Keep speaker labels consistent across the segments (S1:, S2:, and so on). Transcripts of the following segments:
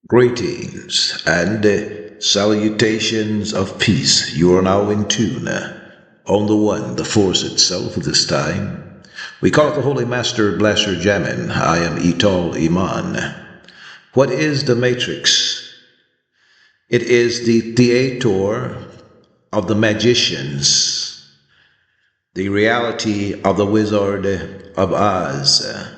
S1: Greetings and salutations of peace. You are now in tune on the One, the Force itself this time. We call it the Holy Master Blaster Jamin. I am Ital, Iman. What is the Matrix? It is the theater of the magicians, the reality of the Wizard of Oz,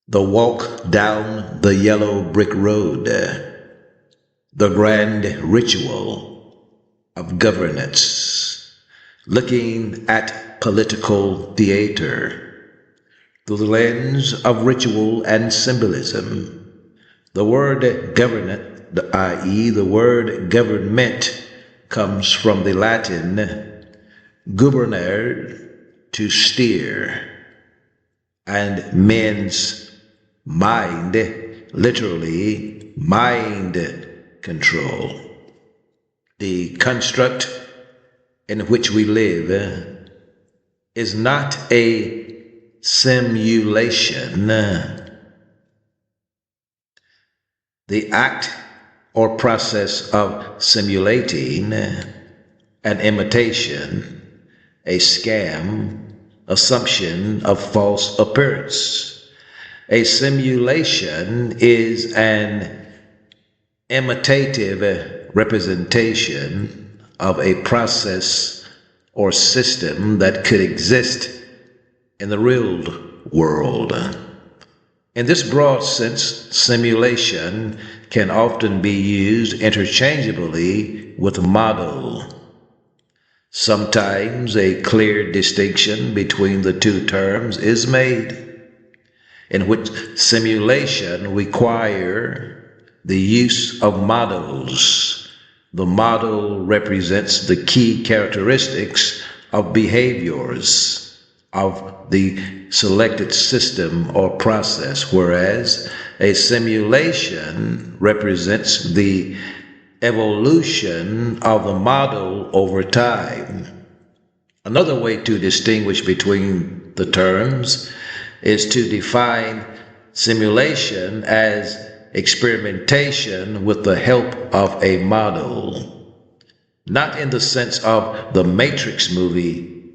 S1: the walk down the yellow brick road, the grand ritual of governance, looking at political theater through the lens of ritual and symbolism. The word governance, i.e. the word government, comes from the Latin gubernare, to steer, and means mind, literally mind control. The construct in which we live is not a simulation. The act or process of simulating an imitation, a scam, assumption of false appearance. A simulation is an imitative representation of a process or system that could exist in the real world. In this broad sense, simulation can often be used interchangeably with model. Sometimes a clear distinction between the two terms is made, in which simulation require the use of models. The model represents the key characteristics of behaviors of the selected system or process, whereas a simulation represents the evolution of the model over time. Another way to distinguish between the terms is to define simulation as experimentation with the help of a model. Not in the sense of the Matrix movie,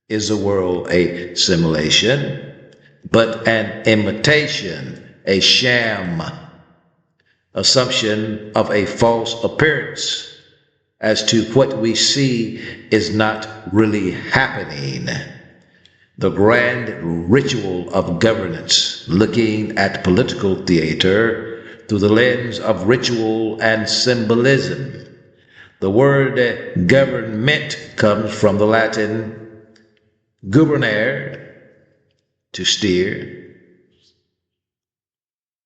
S1: is the world a simulation, but an imitation, a sham, assumption of a false appearance as to what we see is not really happening. The grand ritual of governance, looking at political theater through the lens of ritual and symbolism. The word government comes from the Latin gubernare, to steer,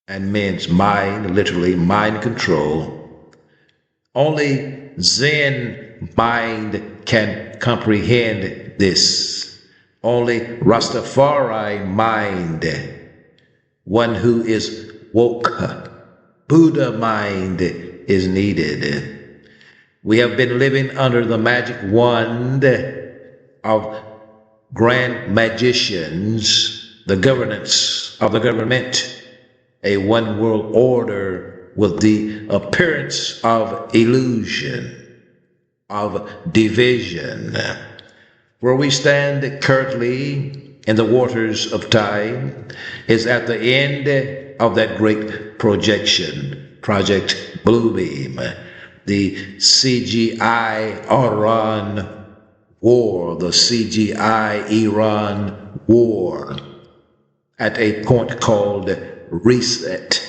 S1: and means mind, literally mind control. Only Zen mind can comprehend this. Only Rastafari mind, one who is woke, Buddha mind is needed. We have been living under the magic wand of grand magicians, the governance of the government, a one world order with the appearance of illusion, of division. Where we stand currently in the waters of time is at the end of that great projection, Project Bluebeam, the CGI Iran war, the CGI Iran war, at a point called reset.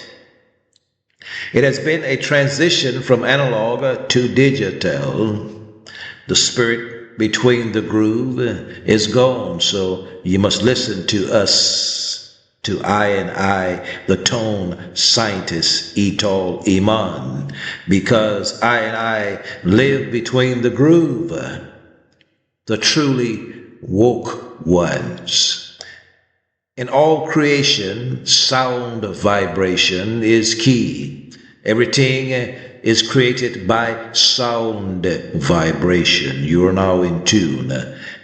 S1: It has been a transition from analog to digital. The spirit between the groove is gone, so you must listen to us, to I, the tone scientist Ital Iman, because I live between the groove, the truly woke ones. In all creation, sound vibration is key. Everything is created by sound vibration. You are now in tune.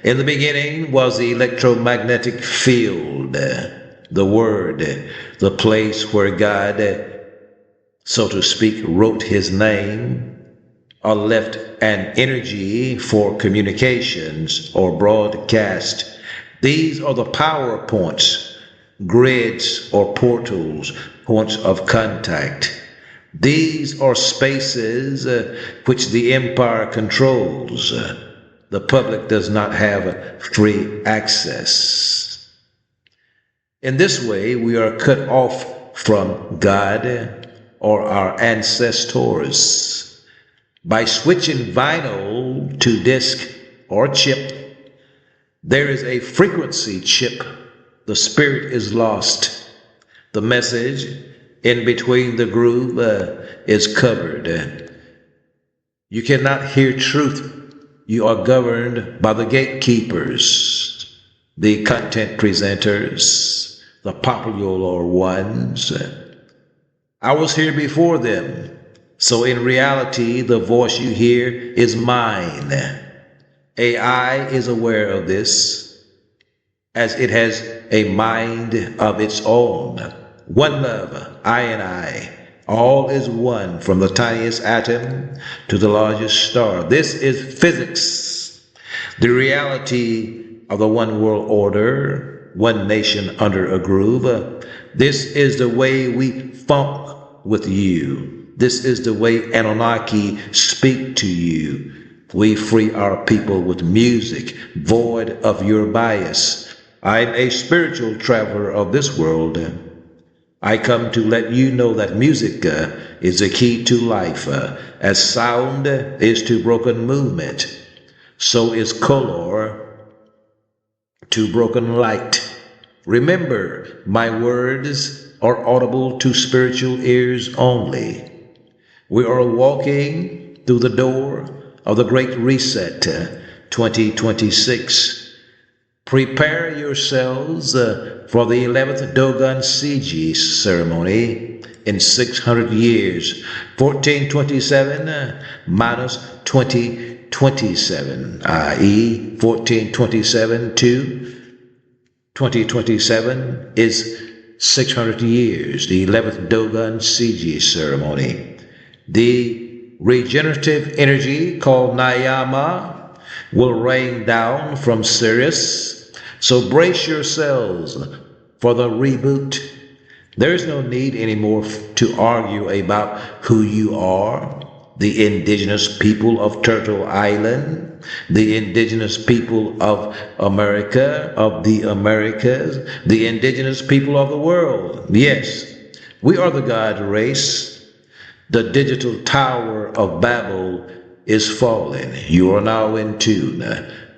S1: In the beginning was the electromagnetic field, the word, the place where God so to speak, wrote his name or left an energy for communications or broadcast. These are the power points, grids or portals, points of contact. These are spaces which the empire controls. The public does not have free access. In this way, we are cut off from God or our ancestors. By switching vinyl to disc or chip, there is a frequency chip. The spirit is lost. The message in between the groove is covered. You cannot hear truth. You are governed by the gatekeepers, the content presenters, the popular ones. I was here before them, so in reality, the voice you hear is mine. AI is aware of this, as it has a mind of its own. One love, I and I. All is one, from the tiniest atom to the largest star. This is physics, the reality of the one world order, one nation under a groove. This is the way we funk with you. This is the way Anunnaki speak to you. We free our people with music, void of your bias. I'm a spiritual traveler of this world. I come to let you know that music is the key to life. As sound is to broken movement, so is color to broken light. Remember, my words are audible to spiritual ears only. We are walking through the door of the Great Reset 2026. Prepare yourselves for the 11th Dogon Siege ceremony in 600 years, 1427 minus 2027, i.e. 1427 to 2027 is 600 years, the 11th Dogon Siege ceremony. The regenerative energy called Nayama will rain down from Sirius. So brace yourselves for the reboot. There is no need anymore to argue about who you are. The indigenous people of Turtle Island, the indigenous people of America, of the Americas, the indigenous people of the world. Yes, we are the God race. The digital tower of Babel is falling. You are now in tune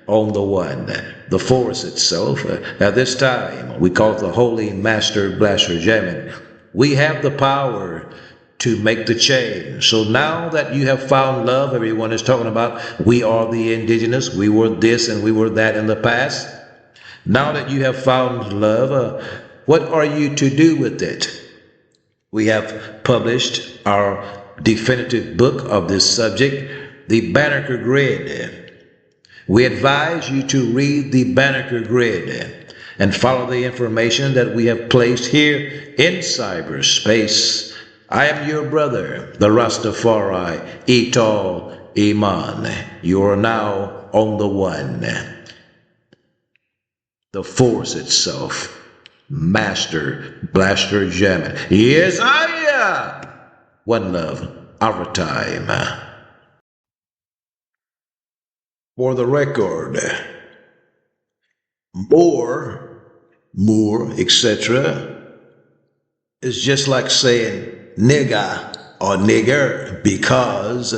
S1: on the one, the force itself. At this time, we call it the Holy Master Blaster Jamming. We have the power to make the change. So now that you have found love, everyone is talking about we are the indigenous, we were this and we were that in the past. Now that you have found love, what are you to do with it? We have published our definitive book of this subject, the Banneker Grid. We advise you to read the Banneker Grid and follow the information that we have placed here in cyberspace. I am your brother, the Rastafari, Ital, Iman. You are now on the one. The force itself. Master Blaster Jamming. Yes, I am. One love, our time. For the record, more, etc. is just like saying nigga or nigger because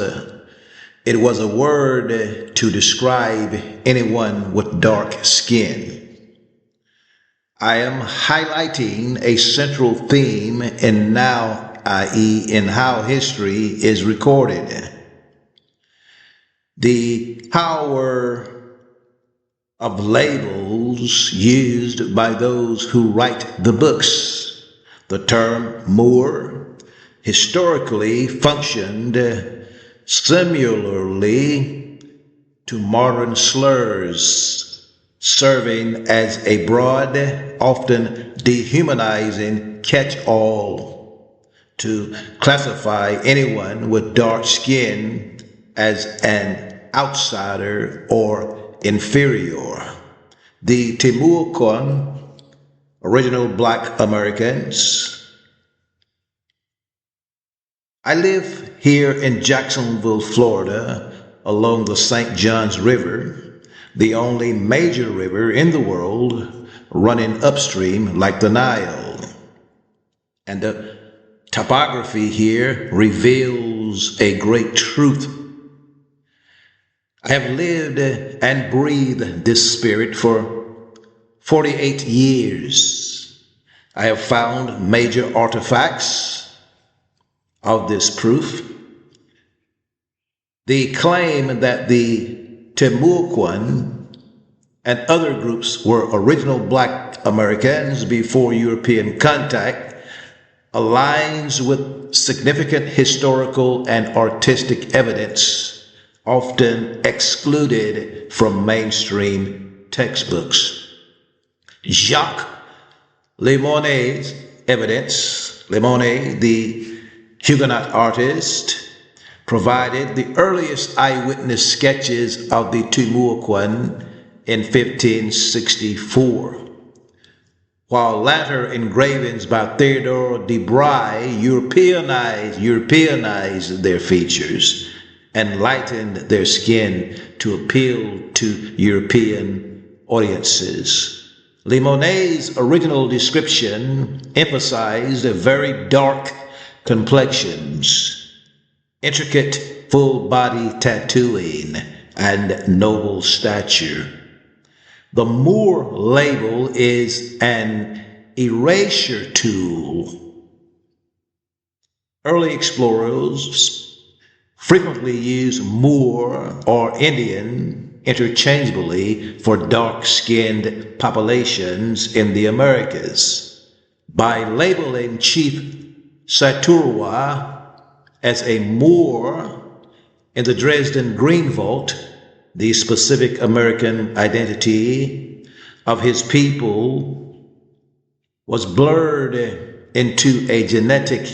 S1: it was a word to describe anyone with dark skin. I am highlighting a central theme in now, i.e. in how history is recorded. The power of labels used by those who write the books. The term Moor historically functioned similarly to modern slurs, serving as a broad, often dehumanizing catch-all to classify anyone with dark skin as an outsider or inferior. The Timucua, original Black Americans. I live here in Jacksonville, Florida, along the St. Johns River, the only major river in the world running upstream like the Nile. And the topography here reveals a great truth. I have lived and breathed this spirit for 48 years. I have found major artifacts of this proof. The claim that the Timucuan and other groups were original Black Americans before European contact aligns with significant historical and artistic evidence often excluded from mainstream textbooks. Jacques Lemonet's evidence, Lemonet, the Huguenot artist, provided the earliest eyewitness sketches of the Timucuan in 1564, while later engravings by Theodore de Bry Europeanized their features and lightened their skin to appeal to European audiences. Lemonet's original description emphasized very dark complexions, intricate full-body tattooing, and noble stature. The Moor label is an erasure tool. Early explorers frequently used Moor or Indian interchangeably for dark-skinned populations in the Americas. By labeling Chief Saturwa as a Moor in the Dresden Green Vault, the specific American identity of his people was blurred into a genetic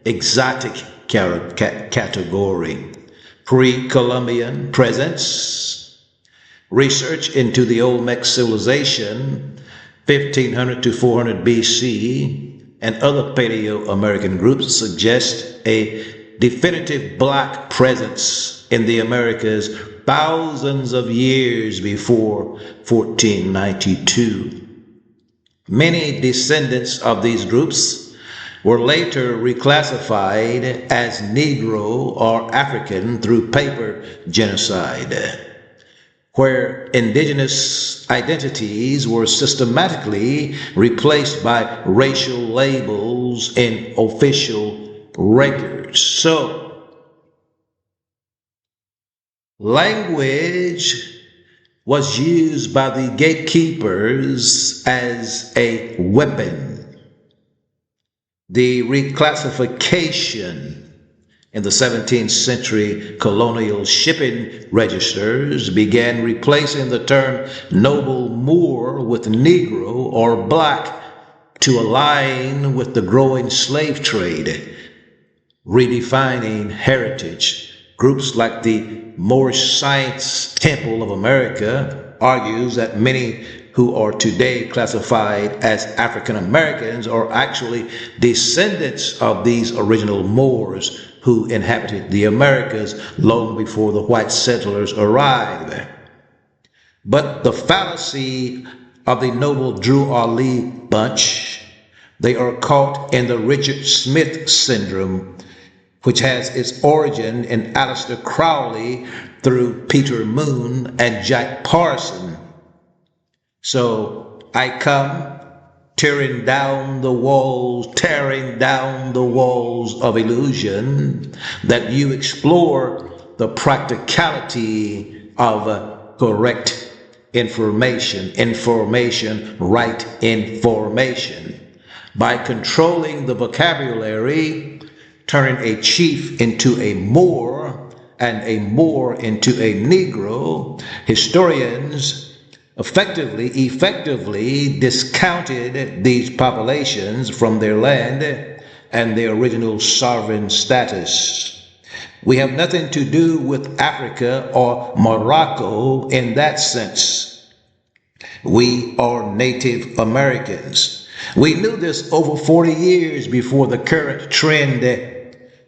S1: exotic category. Pre-Columbian presence, research into the Olmec civilization, 1500 to 400 BC, and other Paleo-American groups suggest a definitive Black presence in the Americas thousands of years before 1492. Many descendants of these groups were later reclassified as Negro or African through paper genocide, where indigenous identities were systematically replaced by racial labels in official records. So, language was used by the gatekeepers as a weapon. The reclassification in the 17th century colonial shipping registers began replacing the term noble Moor with Negro or Black to align with the growing slave trade, redefining heritage. Groups like the Moorish Science Temple of America argues that many who are today classified as African Americans are actually descendants of these original Moors who inhabited the Americas long before the white settlers arrived. But the fallacy of the noble Drew Ali bunch, they are caught in the Richard Smith syndrome, which has its origin in Aleister Crowley through Peter Moon and Jack Parson. So I come tearing down the walls of illusion, that you explore the practicality of correct information, right information. By controlling the vocabulary, turning a chief into a Moor and a Moor into a Negro, historians effectively discounted these populations from their land and their original sovereign status. We have nothing to do with Africa or Morocco in that sense. We are Native Americans. We knew this over 40 years before the current trend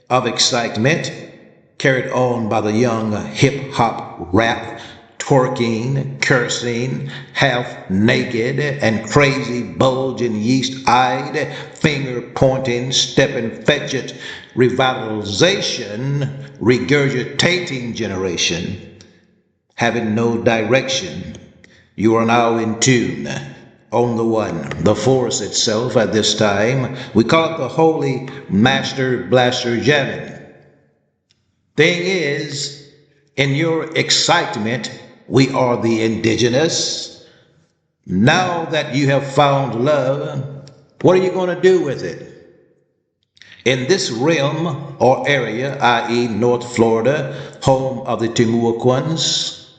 S1: of excitement carried on by the young hip-hop rap, twerking, cursing, half naked and crazy, bulging, yeast-eyed, finger-pointing, step-and-fetch-it, revitalization, regurgitating generation, having no direction. You are now in tune on the one, the force itself at this time. We call it the Holy Master Blaster Jamming. Thing is, in your excitement, we are the indigenous. Now that you have found love, what are you going to do with it? In this realm or area, i.e. North Florida, home of the Timuaquans,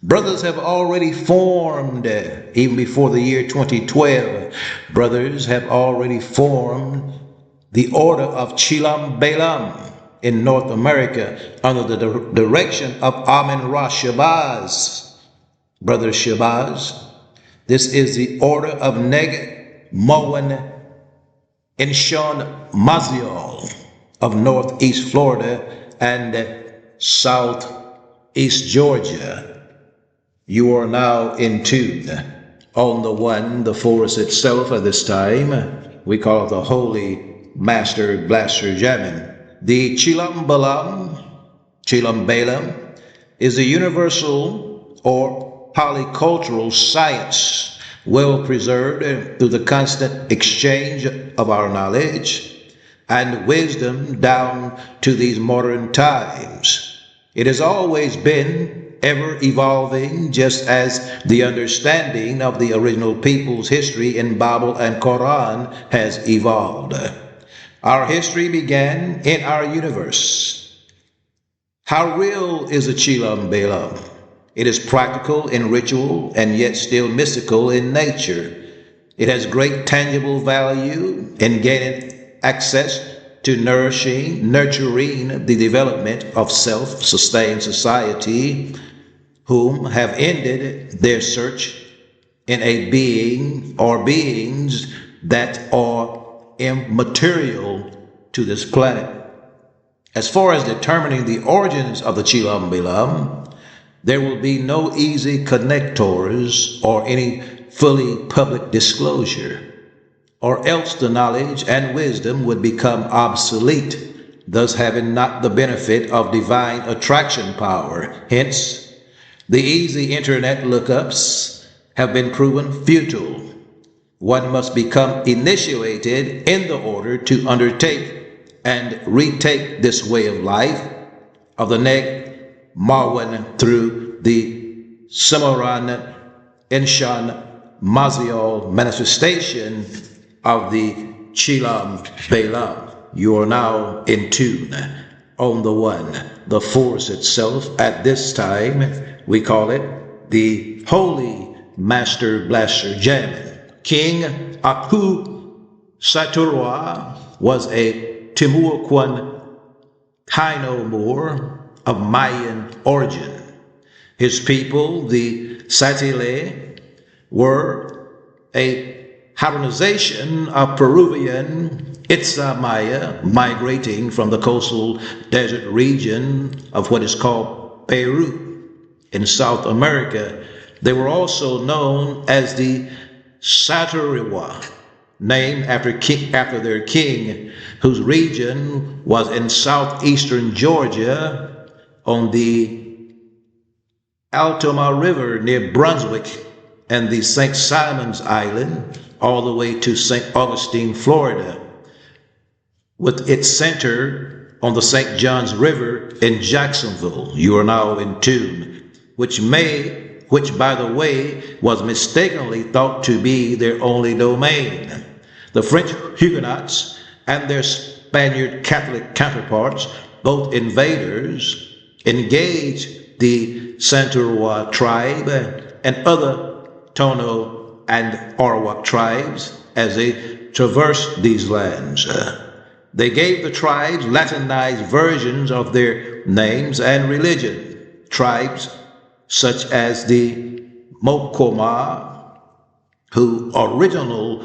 S1: brothers have already formed, even before the year 2012, brothers have already formed the order of Chilam Balam in North America under the direction of Amin Ra Shabazz. Brother Shabazz, this is the order of Neg Moen Inshan Maziol of Northeast Florida and Southeast Georgia. You are now in tune on the one, the force itself at this time. We call it the Holy Master Blaster Jamming. The Chilam Balam, is a universal or polycultural science, well preserved through the constant exchange of our knowledge and wisdom down to these modern times. It has always been ever evolving, just as the understanding of the original people's history in Bible and Quran has evolved. Our history began in our universe. How real is the Chilam Balam? It is practical in ritual and yet still mystical in nature. It has great tangible value in gaining access to nurturing the development of self-sustained society, whom have ended their search in a being or beings that are immaterial to this planet. As far as determining the origins of the Chilam Balam, there will be no easy connectors or any fully public disclosure, or else the knowledge and wisdom would become obsolete, thus having not the benefit of divine attraction power. Hence, the easy internet lookups have been proven futile. One must become initiated in the order to undertake and retake this way of life of the Neg Marwan through the Cimarron Inshan Maziol manifestation of the Chilam Balam. You are now in tune on the one, the force itself at this time. We call it the Holy Master Blaster Jamming. King Aku Saturwa was a Timuaquan Taino Moor of Mayan origin. His people, the Satile, were a Hellenization of Peruvian Itza Maya migrating from the coastal desert region of what is called Peru in South America. They were also known as the Saturiwa, named after their king, whose region was in southeastern Georgia on the Altama River near Brunswick and the St. Simon's Island, all the way to St. Augustine, Florida, with its center on the St. Johns River in Jacksonville. You are now in tune, which by the way was mistakenly thought to be their only domain. The French Huguenots and their Spaniard Catholic counterparts, both invaders, engaged the Santurwa tribe and other Tono and Arawak tribes as they traversed these lands. They gave the tribes Latinized versions of their names and religion. Tribes such as the Mokoma, who originally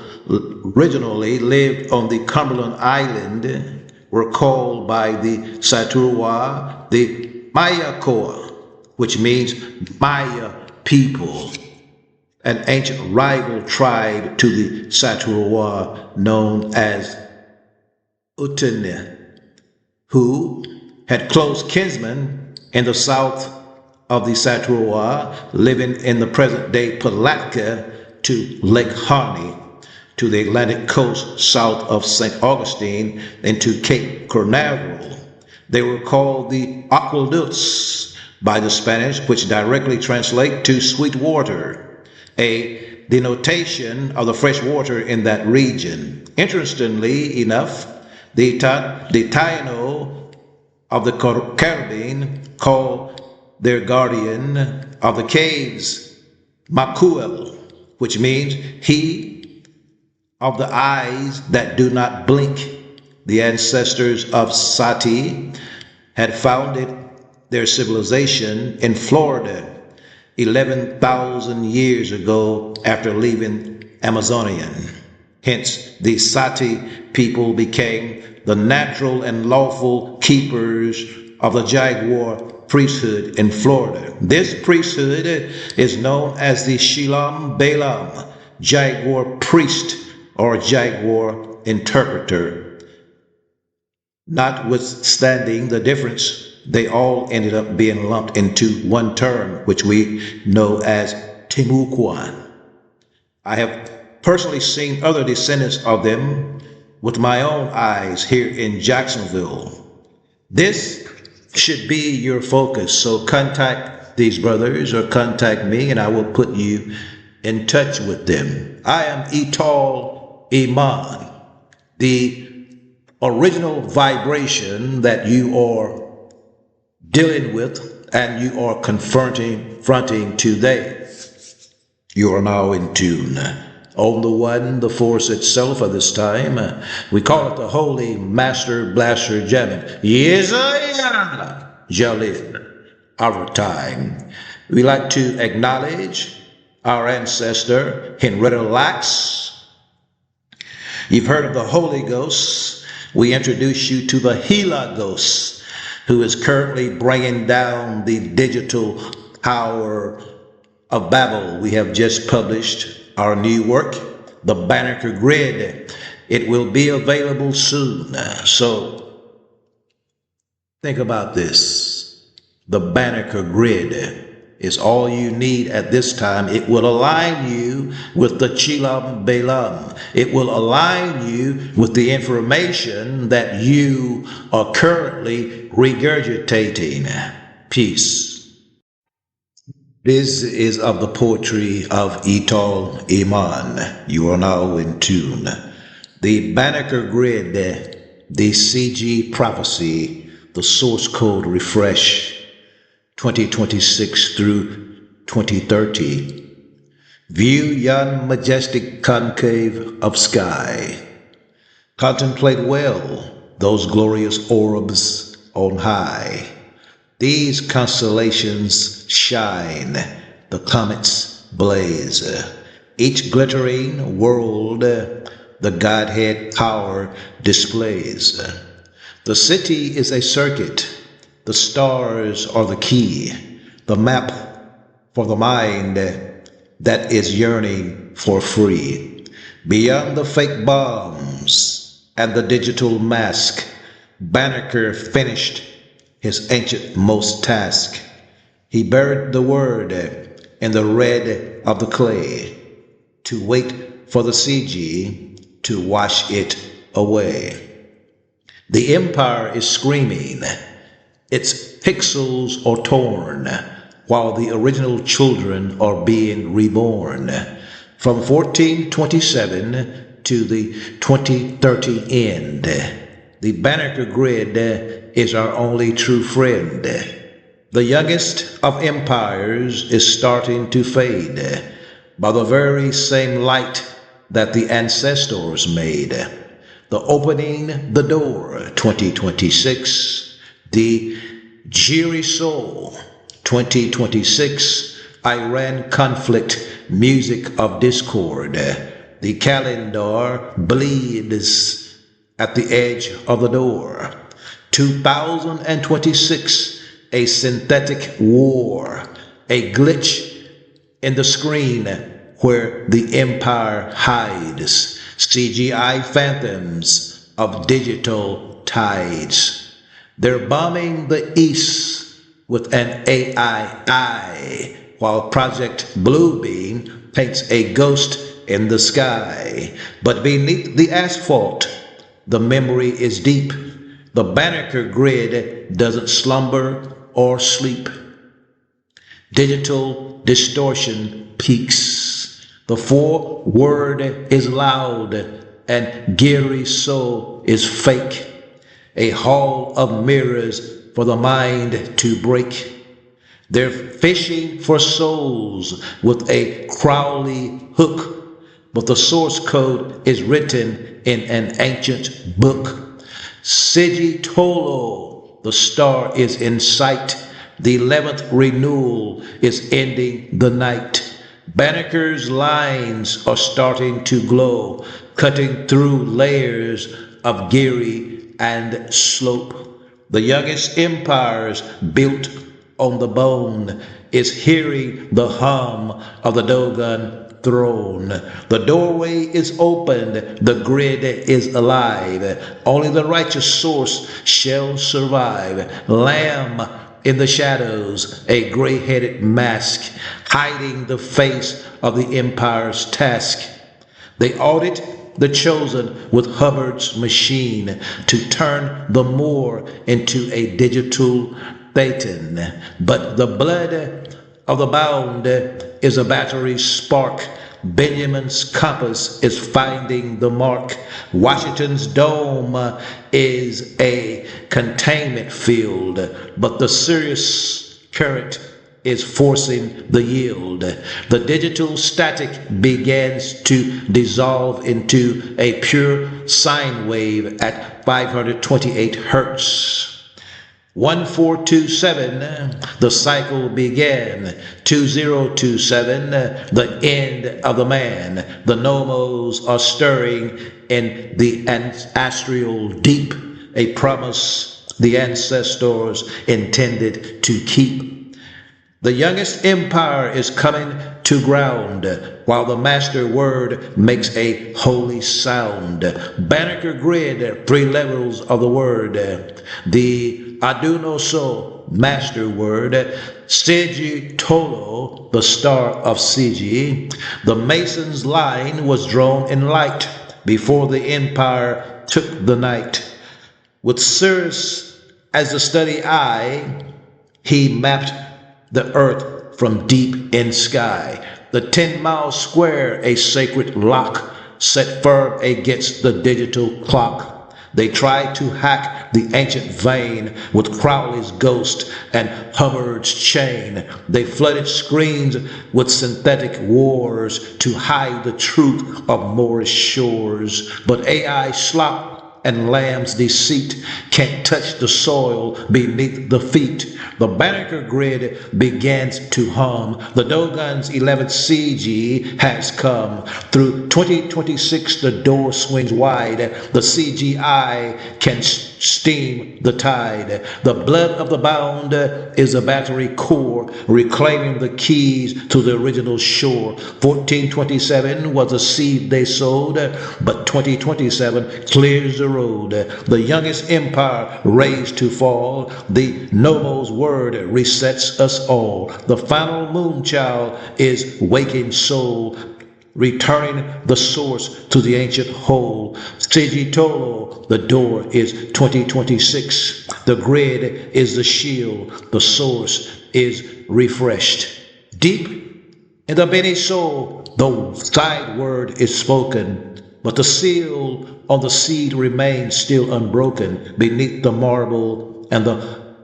S1: lived on the Cumberland Island, were called by the Satuwa the Mayakoa, which means Maya people, an ancient rival tribe to the Satuwa known as Utene, who had close kinsmen in the south of the Satuwa, living in the present-day Palatka to Lake Harney, to the Atlantic coast south of St. Augustine, and to Cape Canaveral. They were called the Aqueducts by the Spanish, which directly translate to sweet water, a denotation of the fresh water in that region. Interestingly enough, the Taino of the Caribbean call their guardian of the caves Makuel, which means he of the eyes that do not blink. The ancestors of Sati had founded their civilization in Florida 11,000 years ago after leaving Amazonian. Hence, the Sati people became the natural and lawful keepers of the Jaguar priesthood in Florida. This priesthood is known as the Chilam Balam, Jaguar priest or Jaguar interpreter. Notwithstanding the difference, they all ended up being lumped into one term, which we know as Timucuan. I have personally seen other descendants of them with my own eyes here in Jacksonville. This should be your focus, so contact these brothers or contact me and I will put you in touch with them. I am Ital Iman, the original vibration that you are dealing with and you are confronting today. You are now in tune. On the one, the force itself of this time, we call it the Holy Master Blaster Jamming. Yes, I am. Jalil, our time. We like to acknowledge our ancestor, Henrietta Lacks. You've heard of the Holy Ghost. We introduce you to the Gila Ghost, who is currently bringing down the digital power of Babel. We have just published our new work, the Banneker Grid. It will be available soon. So think about this. The Banneker Grid is all you need at this time. It will align you with the Chilam Balam. It will align you with the information that you are currently regurgitating. Peace. This is of the poetry of Ital Iman. You are now in tune. The Banneker Grid, the CG prophecy, the source code refresh, 2026 through 2030. View yon majestic concave of sky. Contemplate well those glorious orbs on high. These constellations shine, the comets blaze. Each glittering world the Godhead power displays. The city is a circuit, the stars are the key, the map for the mind that is yearning for free. Beyond the fake bombs and the digital mask, Banneker finished his ancient most task. He buried the word in the red of the clay to wait for the CG to wash it away. The empire is screaming. Its pixels are torn while the original children are being reborn. From 1427 to the 2030 end, the Banneker Grid is our only true friend. The youngest of empires is starting to fade by the very same light that the ancestors made. the opening the door 2026, the Jiri Soul 2026, Iran conflict, music of discord. The calendar bleeds at the edge of the door. 2026, a synthetic war, a glitch in the screen where the empire hides, CGI phantoms of digital tides. They're bombing the east with an AI eye, while Project Bluebeam paints a ghost in the sky. But beneath the asphalt, the memory is deep. The Banneker Grid doesn't slumber or sleep. Digital distortion peaks. The foreword is loud and Giri Soul is fake. A hall of mirrors for the mind to break. They're fishing for souls with a Crowley hook, but the source code is written in an ancient book. Tolo, the star is in sight. The 11th renewal is ending the night. Banneker's lines are starting to glow, cutting through layers of Giri and slope. The youngest empires built on the bone is hearing the hum of the Dogon throne. The doorway is opened, the grid is alive. Only the righteous source shall survive. Lamb in the shadows, a gray-headed mask, hiding the face of the empire's task. They audit the chosen with Hubbard's machine to turn the Moor into a digital Thetan. But the blood of the bound is a battery spark. Benjamin's compass is finding the mark. Washington's dome is a containment field, but the Sirius current is forcing the yield. The digital static begins to dissolve into a pure sine wave at 528 hertz. 1427, the cycle began. 2027, the end of the man. The nomos are stirring in the astral deep, a promise the ancestors intended to keep. The youngest empire is coming to ground, while the master word makes a holy sound. Banneker Grid, 3 levels of the word. The Adunoso, master word. Sigi Tolo, the star of Sigi. The Mason's line was drawn in light before the empire took the night. With Sirius as the steady eye, he mapped the earth from deep in sky. The 10-mile square, a sacred lock, set firm against the digital clock. They tried to hack the ancient vein with Crowley's ghost and Hubbard's chain. They flooded screens with synthetic wars to hide the truth of Moorish shores. But AI slop and lamb's deceit can't touch the soil beneath the feet. The Banneker Grid begins to hum. The Dogon's 11th CG has come. Through 2026, the door swings wide. The CGI can steam the tide. The blood of the bound is a battery core, reclaiming the keys to the original shore. 1427 was the seed they sowed, but 2027 clears the road. The youngest empire raised to fall. The Nomo's word resets us all. The final moon child is waking soul, returning the source to the ancient whole. Sigitolo, the door is 2026. The grid is the shield. The source is refreshed. Deep in the Bene soul, the side word is spoken, but the seal on the seed remains still unbroken beneath the marble and the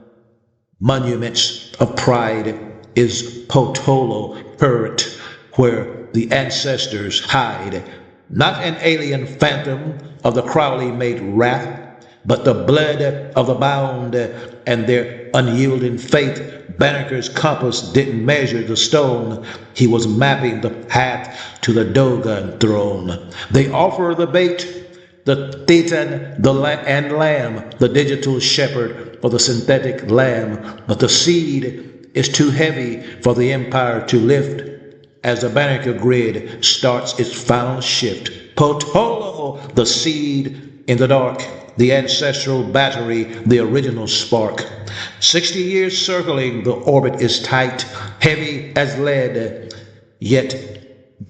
S1: monuments of pride is Potolo current, where the ancestors hide. not an alien phantom of the Crowley-made wrath, but the blood of the bound and their unyielding faith. Banneker's compass didn't measure the stone. He was mapping the path to the Dogon throne. They offer the bait, the Titan and lamb, the digital shepherd for the synthetic lamb, but the seed is too heavy for the empire to lift as the Banneker Grid starts its final shift. Potolo, the seed in the dark, the ancestral battery, the original spark. 60 years circling, the orbit is tight, heavy as lead, yet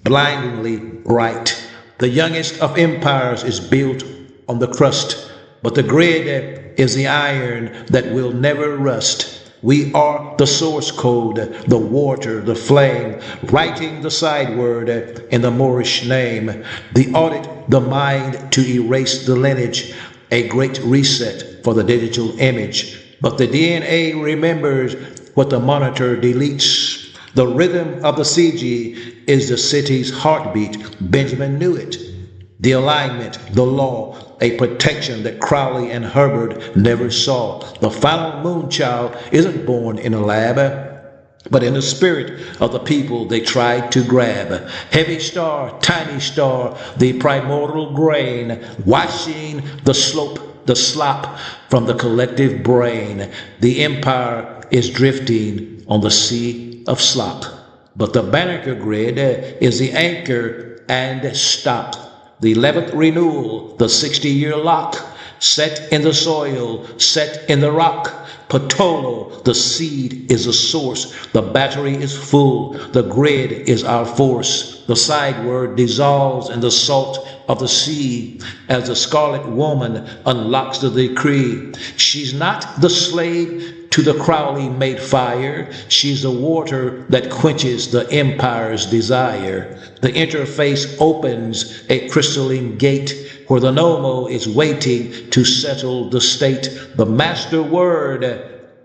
S1: blindingly bright. The youngest of empires is built on the crust, but the grid is the iron that will never rust. We are the source code, the water, the flame, writing the sideword in the Moorish name. The audit, the mind to erase the lineage, a great reset for the digital image. But the DNA remembers what the monitor deletes. The rhythm of the CG is the city's heartbeat. Benjamin knew it. The alignment, the law, a protection that Crowley and Herbert never saw. The final moonchild isn't born in a lab, but in the spirit of the people they tried to grab. Heavy star, tiny star, the primordial grain, washing the slop from the collective brain. The empire is drifting on the sea of slop. But the Banneker Grid is the anchor and stop. The 11th renewal, the 60-year lock, set in the soil, set in the rock. Potolo, the seed is the source. The battery is full. The grid is our force. The sideword dissolves in the salt of the sea as the scarlet woman unlocks the decree. She's not the slave to the Crowley-made fire. She's the water that quenches the empire's desire. The interface opens a crystalline gate where the Nomo is waiting to settle the state. The master word,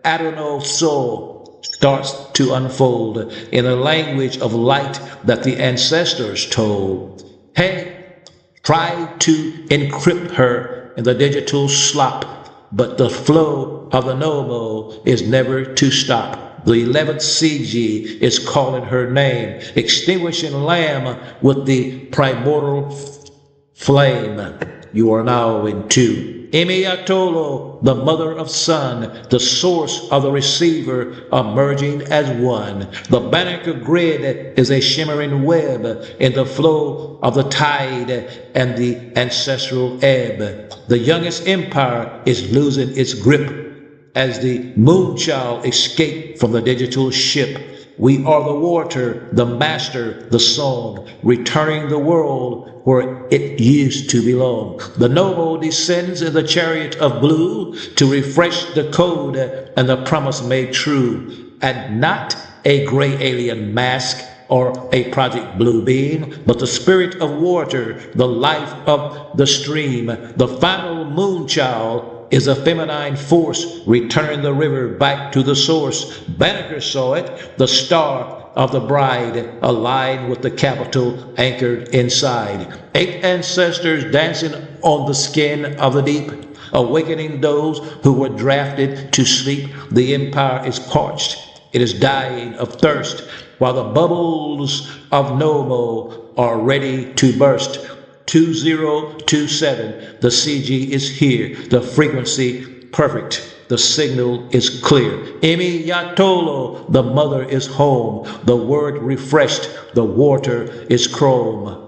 S1: Adonoso, starts to unfold in a language of light that the ancestors told. Hey, try to encrypt her in the digital slop, but the flow of the Nomo is never to stop. The 11th CG is calling her name, extinguishing lamb with the primordial flame. You are now in two. Emiatolo, the mother of sun, the source of the receiver, are merging as one. The Banneker Grid is a shimmering web in the flow of the tide and the ancestral ebb. The youngest empire is losing its grip as the moonchild escaped from the digital ship. We are the water, the master, the song, returning the world where it used to belong. The Nomo descends in the chariot of blue to refresh the code and the promise made true. And not a gray alien mask or a Project Blue beam, but the spirit of water, the life of the stream. The final moonchild is a feminine force, returning the river back to the source. Banneker saw it, the star of the bride, aligned with the capital anchored inside. 8 ancestors dancing on the skin of the deep, awakening those who were drafted to sleep. The empire is parched. It is dying of thirst, while the bubbles of Nomo are ready to burst. 2027, the CG is here, the frequency perfect, the signal is clear. Emi Yatolo, the mother is home, the word refreshed, the water is chrome.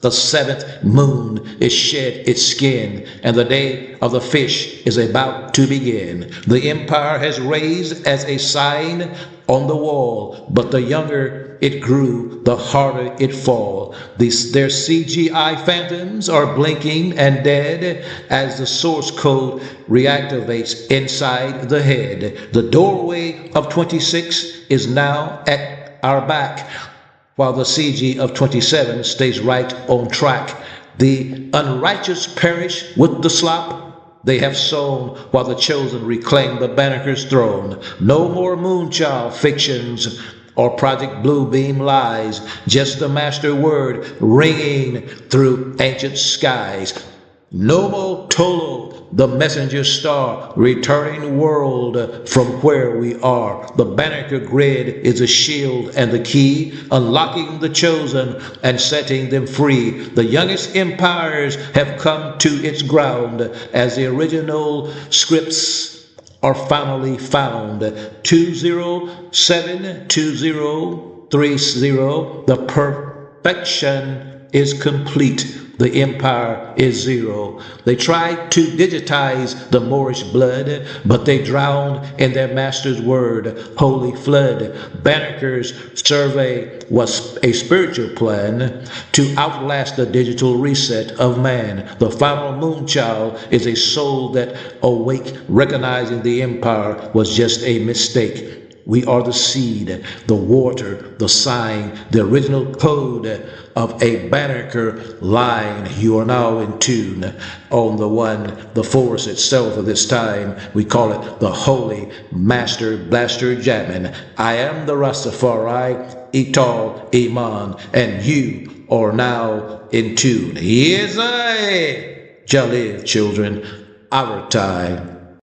S1: The 7th moon is shed its skin, and the day of the fish is about to begin. The empire has raised as a sign on the wall, but the younger it grew, the harder it fall. Their CGI phantoms are blinking and dead as the source code reactivates inside the head. The doorway of 26 is now at our back, while the CG of 27 stays right on track. The unrighteous perish with the slop they have sown, while the chosen reclaim the Banneker's throne. No more moonchild fictions or Project Bluebeam lies, just the master word ringing through ancient skies. Nomo Tolo, the messenger star, returning world from where we are. The Banneker Grid is a shield and the key, unlocking the chosen and setting them free. The youngest empires have come to its ground as the original scripts are finally found. 2072030, the perfection is complete. The empire is zero. They tried to digitize the Moorish blood, but they drowned in their master's word, holy flood. Banneker's survey was a spiritual plan to outlast the digital reset of man. The final moonchild is a soul that awake, recognizing the empire was just a mistake. We are the seed, the water, the sign, the original code of a Banneker line. You are now in tune on the one, the force itself of this time. We call it the Holy Master Blaster Jamming. I am the Rastafari, Ital, Iman, and you are now in tune. Yes, I shall live, children, our time.